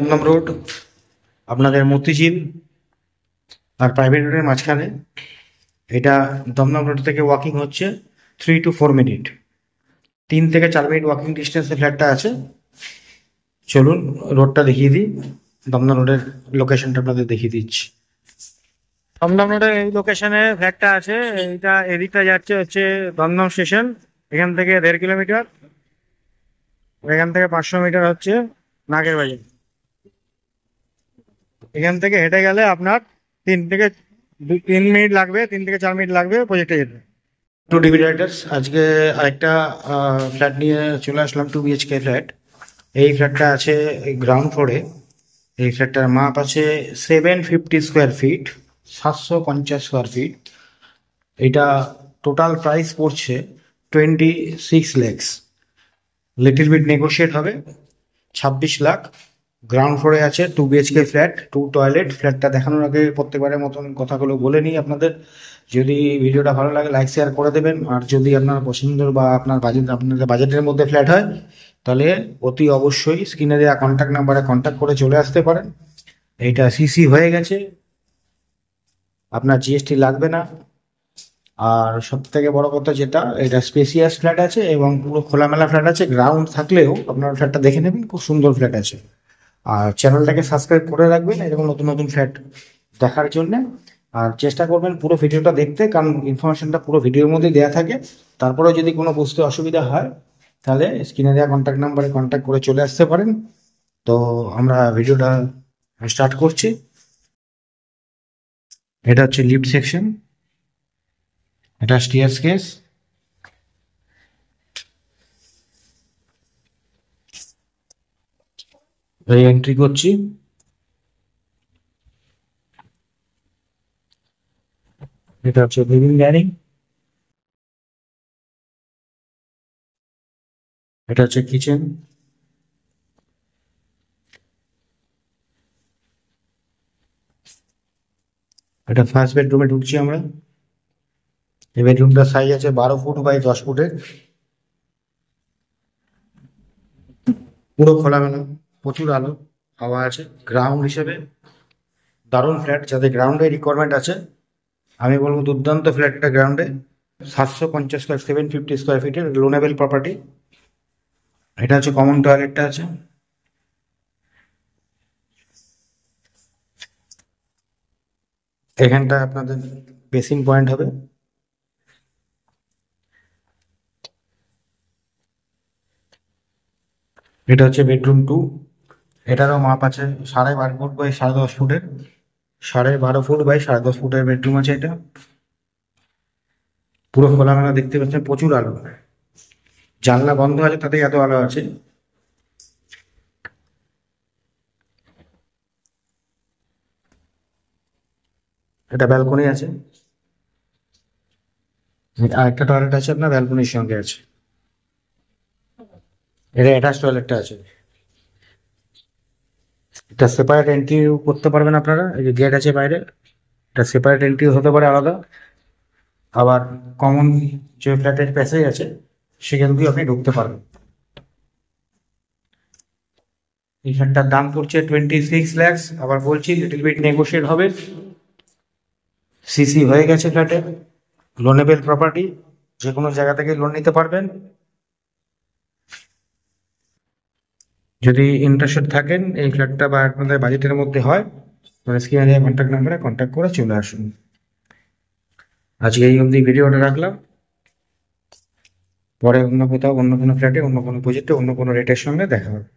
Dumdum road আপনাদের মতিঝিল আর private রোডের মাঝখানে। এটা দমদম রোড থেকে ওয়াকিং হচ্ছে 3 to 4 মিনিট, 3 থেকে 4 মিনিট ওয়াকিং ডিস্টেন্সে ফ্ল্যাটটা আছে। চলুন রোডটা দেখিয়ে দিই, দমদম রোডের লোকেশনটা আপনাদের দেখিয়ে দিচ্ছি। দমদম রোডের এই লোকেশনে ফ্ল্যাটটা আছে। এইটা এদিকটা যাচ্ছে হচ্ছে দমদম স্টেশন, এখান থেকে 1.5 কিলোমিটার, এখান থেকে 500 মিটার হচ্ছে নাগের বাজার। এখান থেকে হেঁটে গেলে আপনার 3 মিনিট লাগবে, 3 থেকে 4 মিনিট লাগবে প্রজেক্টে যেতে। টু ডিবি রাইটার্স, আজকে আরেকটা ফ্ল্যাট নিয়ে চলে আসলাম, 2 BHK ফ্ল্যাট। এই ফ্ল্যাটটা আছে গ্রাউন্ড ফ্লোরে। এই ফ্ল্যাটটার মাপ আছে 750 স্কোয়ার ফিট, 750 স্কোয়ার ফিট। এটা টোটাল প্রাইস পড়ছে 26 lakhs, লিটিল বিট নেগোশিয়েট হবে, 26 লাখ। গ্রাউন্ড ফ্লোরে আছে, 2 BHK ফ্ল্যাট, 2 টয়লেট। ফ্ল্যাটটা দেখানোর আগে প্রত্যেকবারের মতন কথাগুলো বলে নিই আপনাদের। যদি ভিডিওটা ভালো লাগে লাইক শেয়ার করে দেবেন, আর যদি আপনার পছন্দ বা আপনাদের বাজেটের মধ্যে ফ্ল্যাট হয় তাহলে অতি অবশ্যই স্ক্রিনে দেওয়া কন্ট্যাক্ট নাম্বারে কন্ট্যাক্ট করে চলে আসতে পারেন। এইটা সিসি হয়ে গেছে, আপনার জিএসটি লাগবে না। আর সব থেকে বড় কথা যেটা, এটা স্পেসিয়াস ফ্ল্যাট আছে এবং পুরো খোলামেলা ফ্ল্যাট আছে। গ্রাউন্ড থাকলেও আপনার ফ্ল্যাটটা দেখে নেবেন, খুব সুন্দর ফ্ল্যাট আছে। আর চ্যানেলটাকে সাবস্ক্রাইব করে রাখবেন এরকম নতুন নতুন ফ্ল্যাট দেখার জন্য। আর চেষ্টা করবেন পুরো ভিডিওটা দেখতে, কারণ ইনফরমেশনটা পুরো ভিডিওর মধ্যেই দেওয়া থাকে। তারপরে যদি কোনো বুঝতে অসুবিধা হয় তাহলে স্ক্রিনে দেওয়া কন্ট্যাক্ট নাম্বারে কন্ট্যাক্ট করে চলে আসতে পারেন। তো আমরা ভিডিওটা স্টার্ট করছি। এটা হচ্ছে লিফট সেকশন, এটা স্টেয়ার কেস। এই এন্ট্রি করছি, এটা হচ্ছে লিভিং ডাইনিং, এটা হচ্ছে কিচেন, এটা ফার্স্ট বেডরুমে ঢুকছি আমরা। এই বেডরুমটার সাইজ আছে 12 ফুট বাই 10 ফুটের, পুরো খোলামেলা, প্রচুর আলো হাওয়া আছে। গ্রাউন্ড হিসেবে দারুণ ফ্ল্যাট, যাদের গ্রাউন্ডে রিকোয়ারমেন্ট আছে আমি বলবো দুর্দান্ত ফ্ল্যাট এটা গ্রাউন্ডে। 750 স্কোয়ার, 750 স্কোয়ার ফিটের লোনেবল প্রপার্টি। এটা হচ্ছে কমন টয়লেটটা আছে। এখানটা আপনাদের বেসিন পয়েন্ট হবে। এটা হচ্ছে বেডরুম 2, এটারও মাপ আছে 12.5 ফুট বাই 10.5 ফুটের, 12.5 ফুট বাই 10.5 ফুটের বেডরুম আছে এটা। পুরো খোলামেলা, দেখতে পাচ্ছেন প্রচুর আলো, জানলা বন্ধ আছে তাতে এত আলো আছে। এটা ব্যালকনি আছে, আর একটা টয়লেট আছে আপনার ব্যালকনির সঙ্গে আছে। এটা অ্যাটাচ টয়লেটটা আছে। এটা সেপারেট এন্ট্রি করতে পারবেন আপনারা, এই যে গেট আছে বাইরে, এটা সেপারেট এন্ট্রি হতে পারে আলাদা। আবার কমন যে ফ্ল্যাটের প্যাসেজ আছে সেখান দিয়ে আপনি ঢুকতে পারবেন। এই ফ্ল্যাটটার দাম পড়ছে 26 lakhs। আবার বলছি লিটল বিট নেগোশিয়েট হবে, সিসি হয়ে গেছে ফ্ল্যাটে, লোনেবল প্রপার্টি, যে কোনো জায়গা থেকে লোন নিতে পারবেন। যদি ইন্টারেস্টেড থাকেন এই ফ্ল্যাটটা বা আপনাদের বাজেটের মধ্যে হয় তাহলে স্ক্রিনে দেওয়া কন্ট্যাক্ট নাম্বারে কন্ট্যাক্ট করে চলে আসুন। আজকে এই অবধি ভিডিওটা রাখলাম, পরে অন্য কোথাও অন্য কোনো ফ্ল্যাটে অন্য কোনো প্রজেক্টে অন্য কোনো রেটের সঙ্গে দেখা হবে।